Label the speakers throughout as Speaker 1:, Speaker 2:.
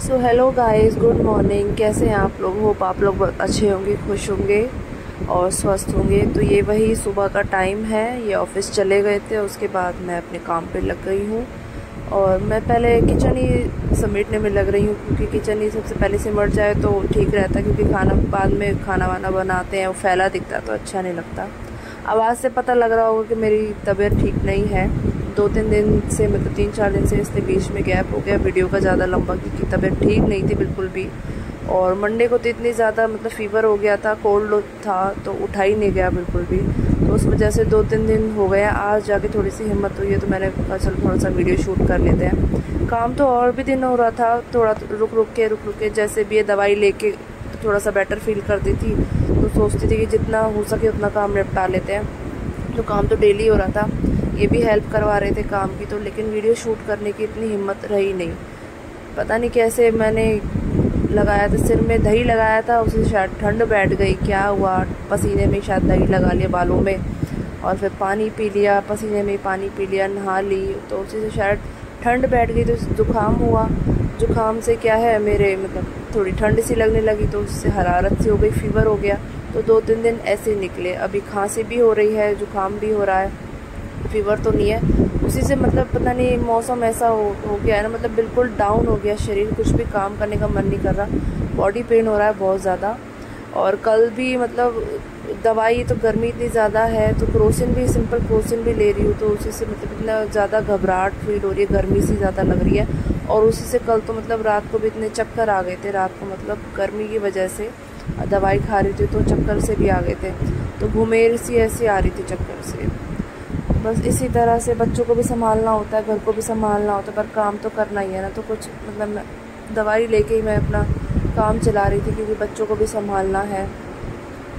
Speaker 1: So hello guys, good morning. कैसे हैं आप लोग? होप आप लोग बहुत अच्छे होंगे, खुश होंगे और स्वस्थ होंगे। तो ये वही सुबह का टाइम है। ये ऑफिस चले गए थे, उसके बाद मैं अपने काम पे लग गई हूँ। और मैं पहले किचन ही समेटने में लग रही हूँ, क्योंकि किचन ही सबसे पहले सिमट जाए तो ठीक रहता है। क्योंकि खाना बाद में खाना वाना बनाते हैं, वो फैला दिखता तो अच्छा नहीं लगता। आवाज़ से पता लग रहा होगा कि मेरी तबीयत ठीक नहीं है। 2-3 दिन से, मतलब 3-4 दिन से इसके बीच में गैप हो गया वीडियो का ज़्यादा लंबा, क्योंकि तबीयत ठीक नहीं थी बिल्कुल भी। और मंडे को तो इतनी ज़्यादा मतलब फ़ीवर हो गया था, कोल्ड था, तो उठा ही नहीं गया बिल्कुल भी। तो उस वजह से 2-3 दिन हो गए। आज जाके थोड़ी सी हिम्मत हुई है, तो मैंने कहा चल थोड़ा सा वीडियो शूट कर लेते हैं। काम तो और भी दिन हो रहा था, थोड़ा रुक रुक के जैसे भी ये दवाई लेके थोड़ा सा बेटर फील करती थी, तो सोचती थी कि जितना हो सके उतना काम निपटा लेते हैं। तो काम तो डेली हो रहा था, ये भी हेल्प करवा रहे थे काम की, तो लेकिन वीडियो शूट करने की इतनी हिम्मत रही नहीं। पता नहीं कैसे मैंने लगाया था, सिर में दही लगाया था, उसे शायद ठंड बैठ गई, क्या हुआ, पसीने में शायद दही लगा लिया बालों में, और फिर पानी पी लिया, पसीने में पानी पी लिया, नहा ली, तो उसी से शायद ठंड बैठ गई, तो जुकाम हुआ। जुकाम से क्या है, मेरे मतलब थोड़ी ठंड सी लगने लगी, तो उससे हरारत सी हो गई, फीवर हो गया। तो 2-3 दिन ऐसे निकले। अभी खांसी भी हो रही है, जुकाम भी हो रहा है, फीवर तो नहीं है। उसी से मतलब पता नहीं मौसम ऐसा हो गया है ना, मतलब बिल्कुल डाउन हो गया शरीर, कुछ भी काम करने का मन नहीं कर रहा, बॉडी पेन हो रहा है बहुत ज़्यादा। और कल भी मतलब दवाई, तो गर्मी इतनी ज़्यादा है, तो क्रोसिन भी, सिंपल क्रोसिन भी ले रही हूँ, तो उसी से मतलब इतना ज़्यादा घबराहट फील हो रही है, गर्मी सी ज़्यादा लग रही है। और उसी से कल तो मतलब रात को भी इतने चक्कर आ गए थे, रात को मतलब गर्मी की वजह से दवाई खा रही थी तो चक्कर से भी आ गए थे, तो घुमेर सी ऐसी आ रही थी चक्कर से। बस इसी तरह से बच्चों को भी संभालना होता है, घर को भी संभालना होता है, पर काम तो करना ही है ना। तो कुछ मतलब दवाई लेके ही मैं अपना काम चला रही थी, क्योंकि बच्चों को भी संभालना है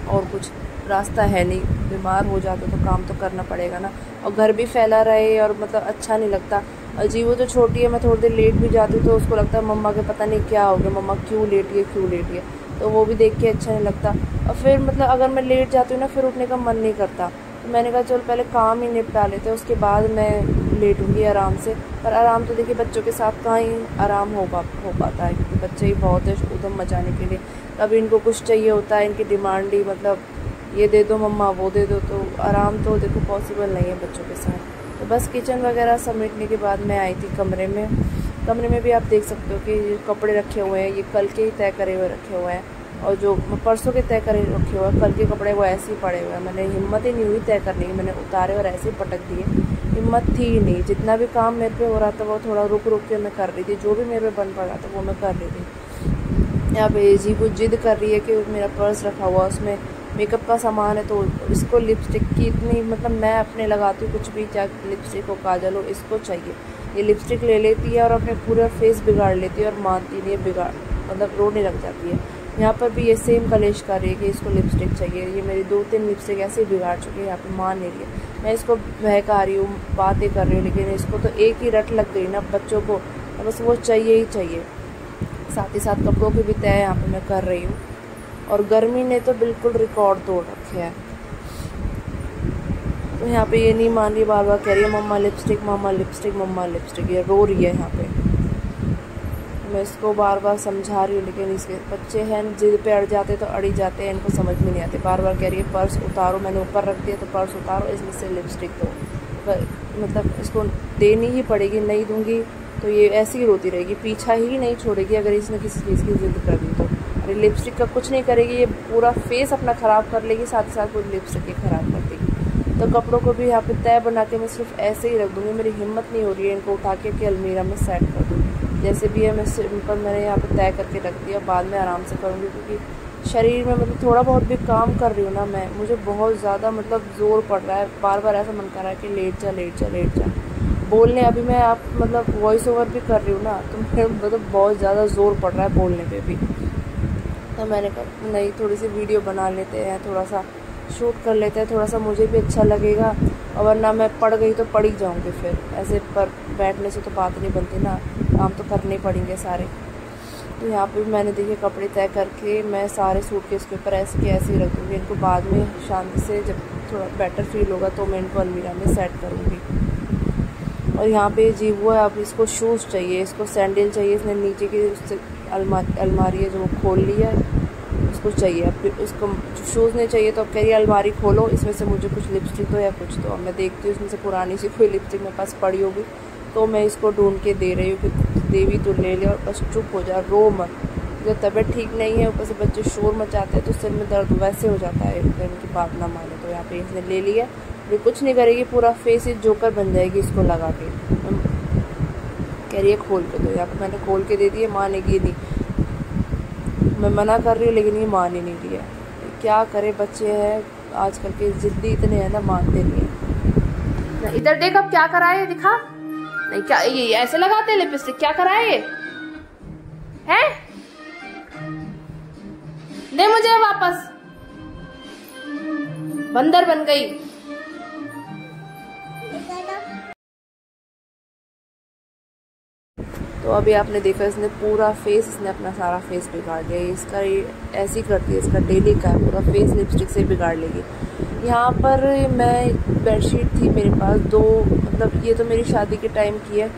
Speaker 1: और कुछ रास्ता है नहीं। बीमार हो जाते तो काम तो करना पड़ेगा ना, और घर भी फैला रहे और मतलब अच्छा नहीं लगता। अजीब, वो जो छोटी है, मैं थोड़ी देर लेट भी जाती हूँ तो उसको लगता है मम्मा के पता नहीं क्या हो गया, मम्मा क्यों लेटी है, क्यों लेटी है, तो वो भी देख के अच्छा नहीं लगता। और फिर मतलब अगर मैं लेट जाती हूँ ना, फिर उठने का मन नहीं करता। तो मैंने कहा चलो पहले काम ही निपटा लेते हैं, उसके बाद मैं लेटूँगी आराम से। पर आराम तो देखिए बच्चों के साथ कहाँ ही आराम हो पाता है, क्योंकि बच्चे ही बहुत है उधम मचाने के लिए। कभी इनको कुछ चाहिए होता है, इनकी डिमांड ही मतलब ये दे दो मम्मा, वो दे दो, तो आराम तो देखो पॉसिबल नहीं है बच्चों के साथ। तो बस किचन वगैरह समेटने के बाद मैं आई थी कमरे में। कमरे में भी आप देख सकते हो कि ये कपड़े रखे हुए हैं, ये कल के ही तय करे हुए रखे हुए हैं, और जो परसों के तय करे रखे हुए हैं, कल के कपड़े वो ऐसे ही पड़े हुए हैं। मैंने हिम्मत ही नहीं हुई तय करने की, मैंने उतारे और ऐसे ही पटक दिए, हिम्मत थी ही नहीं। जितना भी काम मेरे पे हो रहा था वो थोड़ा रुक रुक के मैं कर रही थी, जो भी मेरे पे बन पड़ रहा था वो मैं कर रही थी। यहाँ पे जी कुछ जिद कर रही है कि मेरा पर्स रखा हुआ, उसमें मेकअप का सामान है, तो इसको लिपस्टिक की इतनी मतलब मैं अपने लगाती हूँ कुछ भी, चाहे लिपस्टिक हो, काजल हो, इसको चाहिए। ये लिपस्टिक ले लेती है और अपने पूरा फेस बिगाड़ लेती है, और मानती नहीं है, बिगाड़ मतलब रोने लग जाती है। यहाँ पर भी ये सेम कलेश कर रही है कि इसको लिपस्टिक चाहिए। ये मेरी 2-3 लिपस्टिक ऐसे ही बिगाड़ चुकी है, यहाँ पे मान नहीं रही है। मैं इसको बहका रही हूँ, बातें कर रही हूँ, लेकिन इसको तो एक ही रट लग गई ना बच्चों को, बस वो चाहिए ही चाहिए। साथ ही साथ कपड़ों की भी तय यहाँ पे मैं कर रही हूँ, और गर्मी ने तो बिल्कुल रिकॉर्ड तोड़ रखे हैं। तो यहाँ पे ये नहीं मान रही, बार बार कह रही है मम्मा लिपस्टिक, मम्मा लिपस्टिक, मम्मा लिपस्टिक, ये रो रही है यहाँ पे। मैं इसको बार बार समझा रही हूँ, लेकिन इसके बच्चे हैं, जिद पे अड़ जाते तो अड़ ही जाते हैं, इनको समझ में नहीं आते। बार बार कह रही है पर्स उतारो, मैंने ऊपर रख दिया तो पर्स उतारो, इसमें से लिपस्टिक दो। मतलब इसको देनी ही पड़ेगी, नहीं दूंगी तो ये ऐसी ही रोती रहेगी, पीछा ही नहीं छोड़ेगी अगर इसने किसी चीज़ की जिद कर दी तो। अरे लिपस्टिक का कुछ नहीं करेगी, ये पूरा फेस अपना ख़राब कर लेगी, साथ ही साथ पूरी लिपस्टिक ही ख़राब कर देगी। तो कपड़ों को भी यहाँ पे तय बना के मैं सिर्फ ऐसे ही रख दूँगी, मेरी हिम्मत नहीं हो रही है इनको उठा के अलमीरा में सेट कर दूँ। जैसे भी है मैं सिंपल मैंने यहाँ पे तय करके रख दिया, बाद में आराम से करूँगी, क्योंकि शरीर में मतलब थोड़ा बहुत भी काम कर रही हूँ ना मैं, मुझे बहुत ज़्यादा मतलब ज़ोर पड़ रहा है, बार बार ऐसा मन कर रहा है कि लेट जा लेट जा लेट जा। बोलने अभी मैं आप मतलब वॉइस ओवर भी कर रही हूँ ना, तो मेरे मतलब बहुत ज़्यादा ज़ोर पड़ रहा है बोलने पे भी। तो मैंने कहा नहीं, थोड़ी सी वीडियो बना लेते हैं, थोड़ा सा शूट कर लेते हैं, थोड़ा सा मुझे भी अच्छा लगेगा, और वरना मैं पड़ गई तो पड़ ही जाऊँगी फिर। ऐसे पर बैठने से तो बात नहीं बनती ना, काम तो करने ही पड़ेंगे सारे। तो यहाँ पे भी मैंने देखिए कपड़े तय करके मैं सारे सूट के उसके ऊपर ऐसे के ऐसे ही रख दूँगी। इनको बाद में शांति से जब थोड़ा बेटर फील होगा तो मैं इनको अलमीरा में सेट करूँगी। और यहाँ पे जी वो है, अब इसको शूज़ चाहिए, इसको सैंडल चाहिए। इसने नीचे की उससे अलमारी है जो वो खोल लिया है, उसको चाहिए। अब उसको शूज़ नहीं चाहिए तो अब कह रही है अलमारी खोलो, इसमें से मुझे कुछ लिपस्टिक दो या कुछ। तो अब मैं देखती हूँ इसमें से पुरानी सी कोई लिपस्टिक मेरे पास पड़ी होगी तो मैं इसको ढूंढ के दे रही हूँ कि देवी तो ले ले और बस चुप हो जा, रो मत। जब तबीयत ठीक नहीं है, ऊपर से बच्चे शोर मचाते हैं तो सिर में दर्द वैसे हो जाता है अगर इनकी बात ना माने। तो यहाँ पे इसने ले लिया, ये कुछ नहीं करेगी, पूरा फेस ही जोकर बन जाएगी इसको लगा के। कह रही है खोल के दो, यहाँ पे मैंने खोल के दे दिए, मानेगी नहीं। मैं मना कर रही हूँ लेकिन ये मान ही नहीं रही है। क्या करे, बच्चे हैं आजकल के जिद्दी इतने हैं ना, मानते नहीं है। इधर देख, अब क्या कराए दिखा। नहीं क्या ये ऐसे लगाते लिपस्टिक, क्या कराए हैं? दे मुझे वापस, बंदर बन गई। तो अभी आपने देखा इसने पूरा फेस, इसने अपना सारा फेस बिगाड़ लिया। इसका ऐसे ही करती है, इसका डेली का पूरा फेस लिपस्टिक से बिगाड़ लेगी। यहाँ पर मैं बेडशीट थी मेरे पास 2, मतलब ये तो मेरी शादी के टाइम की है।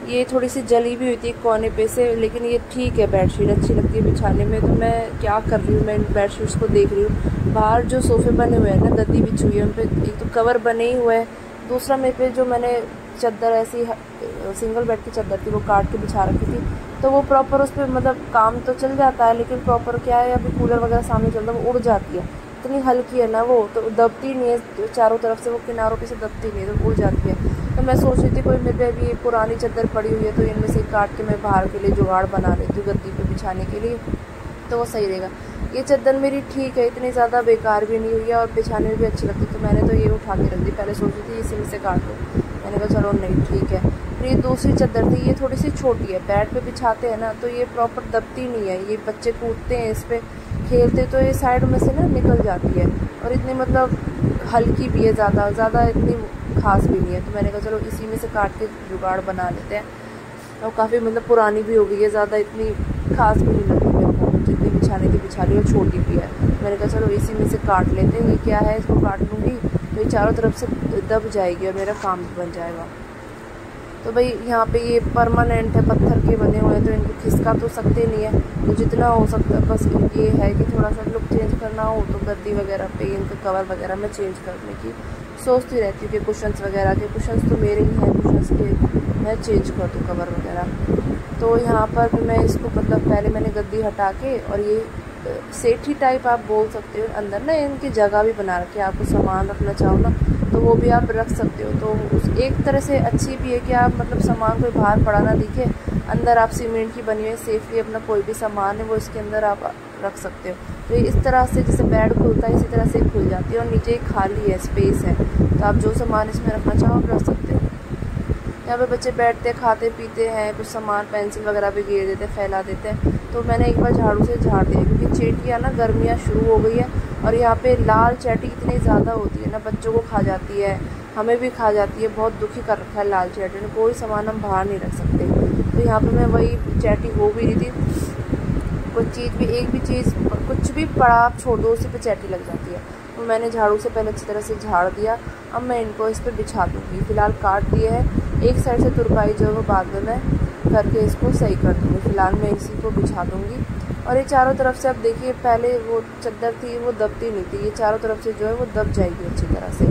Speaker 1: ये थोड़ी सी जली भी हुई थी कोने पे से, लेकिन ये ठीक है, बेडशीट अच्छी लगती है बिछाने में। तो मैं क्या कर रही हूँ, मैं बेडशीट्स को देख रही हूँ। बाहर जो सोफे बने हुए हैं ना, गद्दी बिछी हुई है, उन पर एक तो कवर बने ही हुए हैं, दूसरा मेरे पे जो मैंने चादर ऐसी सिंगल बेड की चादर थी वो काट के बिछा रखी थी, तो वो प्रॉपर उस पर मतलब काम तो चल जाता है, लेकिन प्रॉपर क्या है, अभी कूलर वगैरह सामने चलता है वो उड़ जाती है। इतनी हल्की है ना वो, तो दबती नहीं है चारों तरफ से, वो किनारों पे से दबती नहीं है, तो उड़ जाती है। तो मैं सोच रही थी कोई मेरे पे अभी ये पुरानी चादर पड़ी हुई है तो इनमें से काट के मैं बाहर के लिए जुगाड़ बना लेती हूँ गद्दी पे बिछाने के लिए, तो वो सही रहेगा। ये चादर मेरी ठीक है, इतनी ज़्यादा बेकार भी नहीं हुई है और बिछाने में भी अच्छी लगती है, तो मैंने तो ये उठा के रख दी। पहले सोची थी इसी में से काट लूँ, मैंने कहा चलो नहीं ठीक है। फिर ये दूसरी चादर थी, ये थोड़ी सी छोटी है, बेड पे बिछाते हैं ना तो ये प्रॉपर दबती नहीं है। ये बच्चे कूदते हैं इस पर, खेलते तो ये साइड में से ना निकल जाती है, और इतनी मतलब हल्की भी है, ज़्यादा इतनी खास भी नहीं है। तो मैंने कहा चलो इसी में से काट के जुगाड़ बना लेते हैं। और काफ़ी मतलब पुरानी भी हो गई है, ज़्यादा इतनी खास भी नहीं लगी मेरे को, जितनी बिछाने की बिछा ली, और छोटी भी है। मैंने कहा चलो इसी में से काट लेते हैं। ये क्या है, इसको काट लूँगी तो ये चारों तरफ से दब जाएगी और मेरा काम भी बन जाएगा। तो भाई यहाँ पे ये परमानेंट है, पत्थर के बने हुए हैं, तो इनको खिसका तो सकते नहीं है, तो जितना हो सकता है बस ये है कि थोड़ा सा लुक चेंज करना हो तो गद्दी वगैरह पे इनका कवर वगैरह मैं चेंज करने की सोचती रहती हूँ कि कुशन्स वगैरह के, कुशन्स तो मेरे ही हैं, कुशन्स के मैं चेंज कर दूँ कवर वगैरह। तो यहाँ पर भी मैं इसको मतलब पहले मैंने गद्दी हटा के, और ये सेठी टाइप आप बोल सकते हो, अंदर ना इनकी जगह भी बना रखी है, आपको सामान रखना चाहो ना तो वो भी आप रख सकते हो। तो उस एक तरह से अच्छी भी है कि आप मतलब सामान कोई बाहर पड़ा ना दिखे, अंदर आप सीमेंट की बनी हुई सेफली अपना कोई भी सामान है वो इसके अंदर आप रख सकते हो। तो इस तरह से जैसे बेड खुलता है इसी तरह से खुल जाती है, और नीचे खाली है, स्पेस है, तो आप जो सामान इसमें रखना चाहो आप रख सकते हो। यहाँ पे बच्चे बैठते खाते पीते हैं, कुछ सामान पेंसिल वगैरह भी गिर देते हैं, फैला देते हैं। तो मैंने एक बार झाड़ू से झाड़ दिया, क्योंकि चींटियाँ ना गर्मियाँ शुरू हो गई है, और यहाँ पे लाल चैटी इतनी ज़्यादा होती है ना, बच्चों को खा जाती है, हमें भी खा जाती है, बहुत दुखी कर रखा है लाल चैटी ने, कोई सामान हम बाहर नहीं रख सकते। तो यहाँ पे मैं वही चैटी हो भी रही थी, कुछ चीज़ भी एक भी चीज़ कुछ भी पड़ा आप छोड़ दो उसी पे चैटी लग जाती है। तो मैंने झाड़ू से पहले अच्छी तरह से झाड़ दिया। अब मैं इनको इस पर बिछा दूँगी, फ़िलहाल काट दिए है, एक साइड से तुरपाई जो है वो बाद में मैं करके इसको सही कर दूँगी। फ़िलहाल मैं इसी को बिछा दूँगी। और ये चारों तरफ से अब देखिए, पहले वो चादर थी वो दबती नहीं थी, ये चारों तरफ से जो है वो दब जाएगी अच्छी तरह से,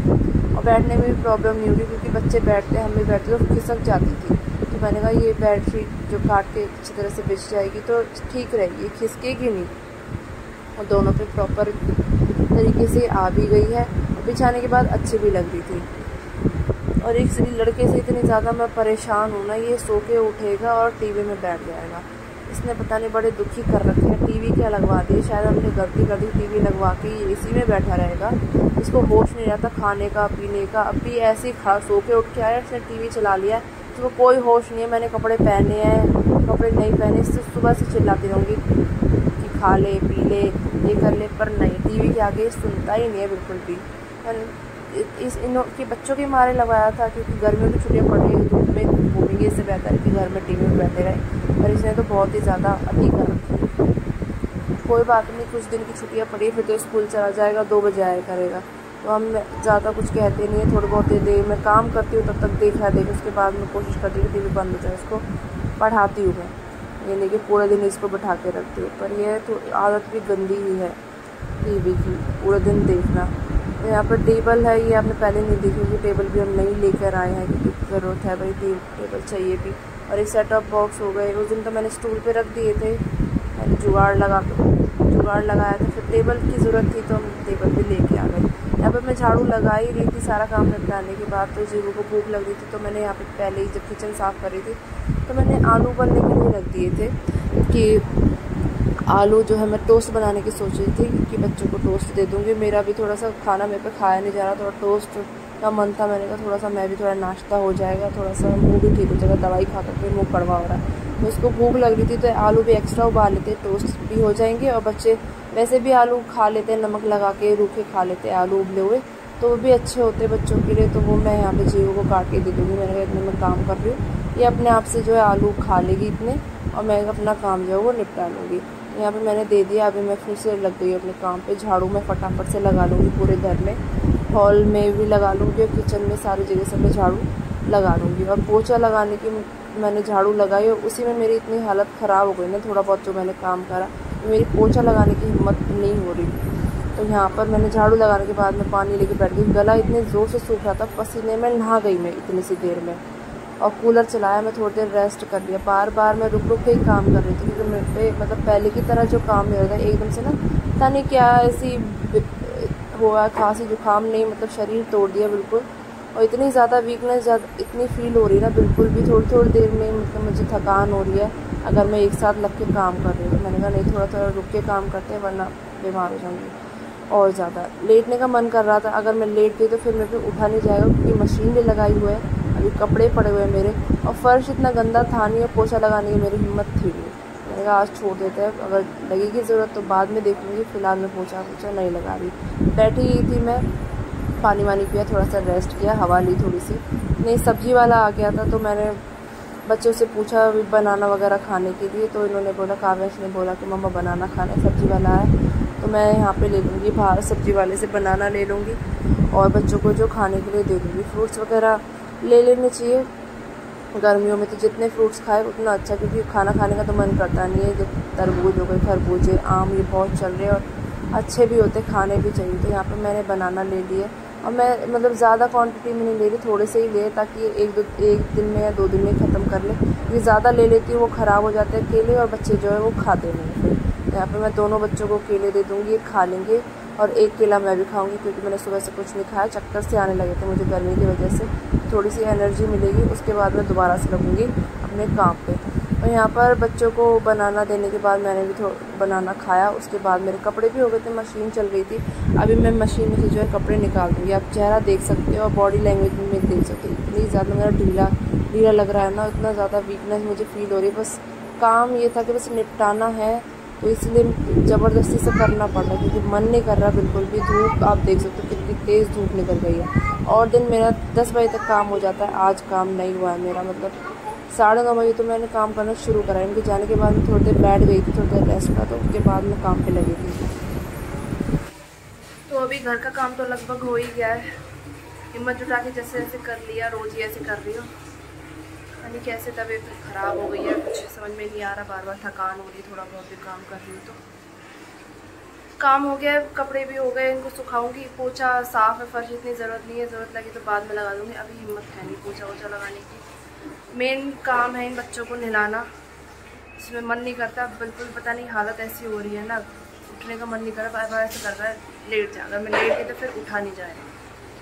Speaker 1: और बैठने में भी प्रॉब्लम नहीं होगी, क्योंकि बच्चे बैठते हैं, हम भी बैठते तो खिसक जाती थी। तो मैंने कहा ये बेडशीट जो काट के अच्छी तरह से बिछ जाएगी तो ठीक रहेगी, खिसकेगी नहीं, और दोनों पे प्रॉपर तरीके से आ भी गई है, बिछाने के बाद अच्छी भी लग रही थी। और एक लड़के से इतनी ज़्यादा मैं परेशान हूँ ना, ये सो के उठेगा और टीवी में बैठ जाएगा। इसने पता नहीं बड़े दुखी कर रखे हैं, टीवी क्या लगवा दी, शायद हमने गलती कर दी, टीवी लगवा के ये इसी में बैठा रहेगा, इसको होश नहीं रहता खाने का पीने का। अब भी ऐसे ही सो के उठ के आया, इसने टीवी चला लिया, इसको कोई होश नहीं है, मैंने कपड़े पहने हैं कपड़े नहीं पहने, इससे सुबह से चिल्लाती रहूँगी कि खा ले पी ले ये कर ले, पर नहीं, टीवी के आगे सुनता ही नहीं है बिल्कुल भी। के बच्चों के मारे लगाया था, क्योंकि गर्मियों की छुट्टियाँ पड़ रही है, धूप में घूमेंगे, इससे बेहतर है कि घर में टीवी में बैठे रहे, पर इसने तो बहुत ही ज़्यादा अति कर रखी। कोई बात नहीं, कुछ दिन की छुट्टियाँ पड़ी फिर तो स्कूल चला जाएगा, 2 बजे आया करेगा, तो हम ज़्यादा कुछ कहते नहीं है, थोड़ी बहुत देर मैं काम करती हूँ तब तक देखा देख, उसके बाद मैं कोशिश करती हूँ टीवी बंद हो जाए, उसको पढ़ाती हूँ मैं, ये नहीं कि पूरे दिन इसको बैठा के रखती हूँ। पर यह तो आदत भी गंदी ही है टीवी की, पूरे दिन देखना। तो यहाँ पर टेबल है, ये आपने पहले नहीं देखी होगी, टेबल भी हम नहीं लेकर आए हैं क्योंकि ज़रूरत है भाई, टेबल चाहिए भी। और एक सेट टॉप बॉक्स हो गए, उस दिन तो मैंने स्टूल पे रख दिए थे, मैंने जुगाड़ लगाया था, फिर टेबल की ज़रूरत थी तो हम टेबल भी लेके आ गए। यहाँ पर मैं झाड़ू लगा ही रही थी सारा काम निपटाने के बाद, तो जीवू को भूख लग रही थी, तो मैंने यहाँ पे पहले ही जब किचन साफ़ कर रही थी तो मैंने आलू उबलने के लिए रख दिए थे कि आलू जो है मैं टोस्ट बनाने की सोच रही थी कि बच्चों को टोस्ट दे दूँगी। मेरा भी थोड़ा सा खाना मेरे पे खाया नहीं जा रहा, थोड़ा टोस्ट का मन था, मैंने कहा थोड़ा सा मैं भी थोड़ा नाश्ता हो जाएगा, थोड़ा सा मुँह भी ठीक हो जाएगा, दवाई खा करके मुँह कड़वा हो रहा है। तो उसको भूख लग रही थी तो आलू भी एक्स्ट्रा उबाल लेते, टोस्ट भी हो जाएंगे, और बच्चे वैसे भी आलू खा लेते हैं, नमक लगा के रूखे खा लेते हैं आलू उबले हुए, तो वो भी अच्छे होते हैं बच्चों के लिए। तो वो मैं यहाँ पे जीवो को काट के दे दूँगी, मैंने कहा इतने मैं काम कर रही हूँ, ये अपने आप से जो है आलू खा लेगी इतने, और मैं अपना काम जो है वो निपटा लूँगी। तो यहाँ पे मैंने दे दिया, अभी मैं फिर से लग गई अपने काम पे। झाड़ू मैं फटाफट से लगा लूँगी पूरे घर में, हॉल में भी लगा लूँगी और किचन में सारी जगह से मैं झाड़ू लगा लूँगी। और पोछा लगाने की मैंने झाड़ू लगाई और उसी में मेरी इतनी हालत ख़राब हो गई ना, थोड़ा बहुत जो मैंने काम करा, तो मेरी पोछा लगाने की हिम्मत नहीं हो रही। तो यहाँ पर मैंने झाड़ू लगाने के बाद में पानी लेके बैठ गई, गला इतने ज़ोर से सूख रहा था, पसीने में नहा गई मैं इतनी सी देर में, और कूलर चलाया, मैं थोड़ी देर रेस्ट कर लिया। बार बार मैं रुक रुक के ही काम कर रही थी क्योंकि मेरे पे मतलब पहले की तरह जो काम नहीं हो रहा था, एकदम से ना पता नहीं क्या ऐसी हुआ, खांसी जुकाम नहीं, मतलब शरीर तोड़ दिया बिल्कुल, और इतनी ज़्यादा वीकनेस इतनी फील हो रही है ना, बिल्कुल भी थोड़ी थोड़ी देर में मतलब मुझे थकान हो रही है अगर मैं एक साथ लग के काम कर रही हूँ। तो मैंने कहा नहीं, थोड़ा थोड़ा रुक के काम करते हैं वरना बीमार हो जाऊँगी। और ज़्यादा लेटने का मन कर रहा था, अगर मैं लेट गई तो फिर मेरे को उठा नहीं जाएगा क्योंकि मशीन भी लगाई हुई है, अभी कपड़े पड़े हुए हैं मेरे, और फर्श इतना गंदा था नहीं और पोछा लगाने की मेरी हिम्मत थी नहीं। मैंने कहा आज छोड़ देते हैं, अगर लगेगी ज़रूरत तो बाद में देख लूँगी, फ़िलहाल मैं पोछा नहीं लगा रही। बैठी ही थी मैं, पानी वानी पिया, थोड़ा सा रेस्ट किया, हवा ली थोड़ी सी। नहीं, सब्ज़ी वाला आ गया था तो मैंने बच्चों से पूछा बनाना वगैरह खाने के लिए, तो इन्होंने बोला, काव्यांश ने बोला कि मम्मा बनाना खाना है, सब्ज़ी वाला है तो मैं यहाँ पे ले लूँगी, बाहर सब्ज़ी वाले से बनाना ले लूँगी और बच्चों को जो खाने के लिए दे दूँगी। फ्रूट्स वगैरह ले लेने चाहिए गर्मियों में, तो जितने फ्रूट्स खाए उतना अच्छा, क्योंकि खाना खाने का तो मन करता नहीं है। जब तरबूज हो गए, खरबूजे, आम ये बहुत चल रहे हैं और अच्छे भी होते, खाने भी चाहिए। तो यहाँ पे मैंने बनाना ले लिए, और मैं मतलब ज़्यादा क्वांटिटी में नहीं ले रही, थोड़े से ही ले, ताकि एक दिन में या 2 दिन में ख़त्म कर ले। ये ज़्यादा ले लेती हूँ वो ख़राब हो जाते हैं केले, और बच्चे जो है वो खाते नहीं हैं। फिर यहाँ पे मैं दोनों बच्चों को केले दे दूँगी, खा लेंगे, और एक केला मैं भी खाऊंगी क्योंकि मैंने सुबह से कुछ नहीं खाया, चक्कर से आने लगे थे मुझे गर्मी की वजह से, थोड़ी सी एनर्जी मिलेगी, उसके बाद मैं दोबारा से लगूँगी अपने काम पे। और यहाँ पर बच्चों को बनाना देने के बाद मैंने भी थोड़ा बनाना खाया, उसके बाद मेरे कपड़े भी हो गए थे, मशीन चल रही थी, अभी मैं मशीन में से जो है कपड़े निकाल दूँगी। आप चेहरा देख सकते हो और बॉडी लैंग्वेज में देख सकते हो, इतनी ज़्यादा मेरा ढीला लग रहा है ना, इतना ज़्यादा वीकनेस मुझे फील हो रही है। बस काम ये था कि बस निपटाना है, तो इसलिए ज़बरदस्ती से करना पड़ रहा है क्योंकि मन नहीं कर रहा बिल्कुल भी। धूप आप देख सकते हो कितनी तेज़ धूप निकल गई है, और दिन मेरा 10 बजे तक काम हो जाता है, आज काम नहीं हुआ है मेरा, मतलब 9:30 बजे तो मैंने काम करना शुरू करा। इनके जाने के बाद मैं थोड़ी देर बैठ गई थी, थोड़ी देर रेस्ट का, तो उसके बाद मैं काम पे लगी थी। तो अभी घर का काम तो लगभग हो ही गया है, हिम्मत जुटा के जैसे जैसे कर लिया, रोज़ ही ऐसे कर रही हूँ। यानी कैसे तबीयत ख़राब हो गई है, कुछ समझ में नहीं आ रहा, बार बार थकान हो रही, थोड़ा बहुत भी काम कर रही हूँ तो काम हो गया। कपड़े भी हो गए, इनको सुखाऊंगी, पोछा साफ़ है, फर्श इतनी ज़रूरत नहीं है, ज़रूरत लगी तो बाद में लगा दूँगी, अभी हिम्मत है नहीं पोछा वोछा लगाने की। मेन काम है इन बच्चों को नहलाना, इसमें मन नहीं करता बिल्कुल, पता नहीं हालत ऐसी हो रही है ना, उठने का मन नहीं कर रहा, बार बार ऐसे कर रहा है लेट जा, अगर मैं लेट गई तो फिर उठा नहीं जाए।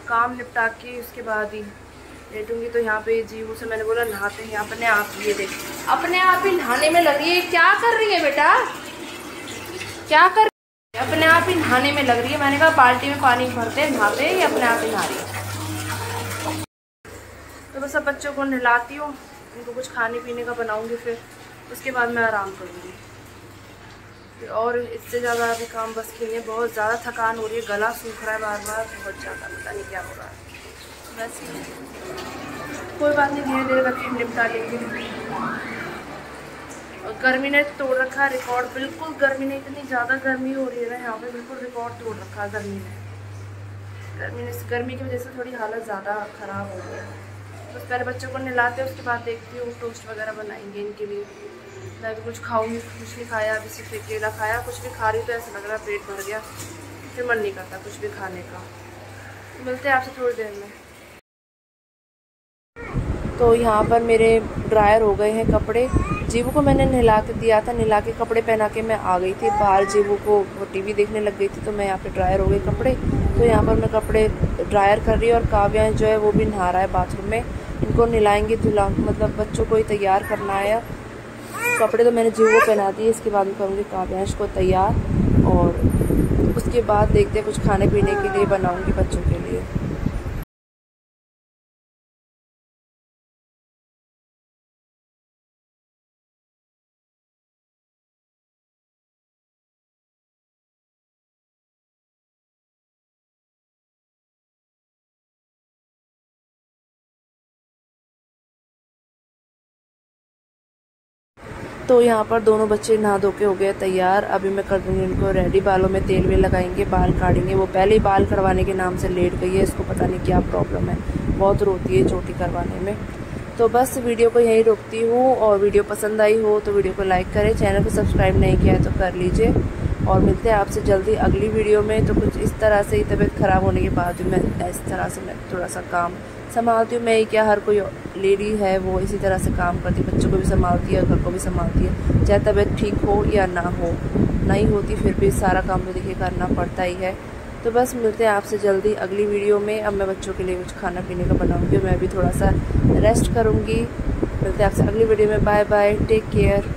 Speaker 1: काम निपटा के उसके बाद ही लेटूंगी। तो यहाँ पे जीवू से मैंने बोला नहाते हैं, अपने आप ये देख अपने आप ही नहाने में लग रही है। क्या कर रही है बेटा, क्या कर रही है? अपने आप ही नहाने में लग रही है। मैंने कहा बाल्टी में पानी भरते हैं, नहाते हैं, ये अपने आप ही नहा रही है। तो बस अब बच्चों को नहलाती हूँ, इनको कुछ खाने पीने का बनाऊंगी, फिर उसके बाद मैं आराम करूँगी। और इससे ज़्यादा अभी काम बस के लिए, बहुत ज़्यादा थकान हो रही है, गला सूख रहा है बार बार, बहुत ज़्यादा, पता नहीं क्या हो रहा है। बस कोई बात नहीं, धीरे धीरे करके निपटा लेंगे। और गर्मी ने तोड़ रखा है रिकॉर्ड, बिल्कुल गर्मी ने, इतनी ज़्यादा गर्मी हो रही है ना यहाँ पे, बिल्कुल रिकॉर्ड तोड़ रखा है गर्मी ने। गर्मी की वजह से थोड़ी हालत ज़्यादा ख़राब हो गई है। बस पहले बच्चों को नहलाते उसके बाद देखती हूँ टोस्ट वगैरह बनाएंगे इनके लिए। मैं भी कुछ खाऊंगी, कुछ नहीं खाया, अभी सिर्फ एक केला खाया। कुछ भी खा रही तो ऐसा लग रहा है पेट भर गया, फिर मन नहीं करता कुछ भी खाने का। मिलते हैं आपसे थोड़ी देर में। तो यहाँ पर मेरे ड्रायर हो गए हैं कपड़े। जीवू को मैंने नहला के दिया था, नहला के कपड़े पहना के मैं आ गई थी बाहर। जीवू को वो टीवी देखने लग गई थी, तो मैं यहाँ पे ड्रायर हो गए कपड़े। तो यहाँ पर मैं कपड़े ड्रायर कर रही हूँ और काव्या जो है वो भी नहा रहा है बाथरूम में। इनको नहलाएंगे, धुला मतलब बच्चों को ही तैयार करना है। कपड़े तो मैंने जीवू को पहना दिए, इसके बाद मैं करूँगी काव्यांश को तैयार और उसके बाद देखते हैं कुछ खाने पीने के लिए बनाऊँगी बच्चों के लिए। तो यहाँ पर दोनों बच्चे नहा धो के हो गए तैयार। अभी मैं कर दूँगी उनको रेडी, बालों में तेल वेल लगाएंगे, बाल काटेंगे। वो पहले ही बाल करवाने के नाम से लेट गई है, इसको पता नहीं क्या प्रॉब्लम है, बहुत रोती है चोटी करवाने में। तो बस वीडियो को यहीं रोकती हूँ, और वीडियो पसंद आई हो तो वीडियो को लाइक करें, चैनल को सब्सक्राइब नहीं किया है तो कर लीजिए। और मिलते हैं आपसे जल्दी अगली वीडियो में। तो कुछ इस तरह से ही तबीयत ख़राब होने के बाद मैं इस तरह से मैं थोड़ा सा काम संभालती हूँ। मैं ही क्या, हर कोई लेडी है वो इसी तरह से काम करती है, बच्चों को भी संभालती है और घर को भी संभालती है। चाहे तबीयत ठीक हो या ना हो, नहीं होती फिर भी सारा काम तो देखिए करना पड़ता ही है। तो बस मिलते हैं आपसे जल्दी अगली वीडियो में। अब मैं बच्चों के लिए कुछ खाना पीने का बनाऊँगी, मैं भी थोड़ा सा रेस्ट करूँगी। मिलते हैं आपसे अगली वीडियो में। Bye bye, take care.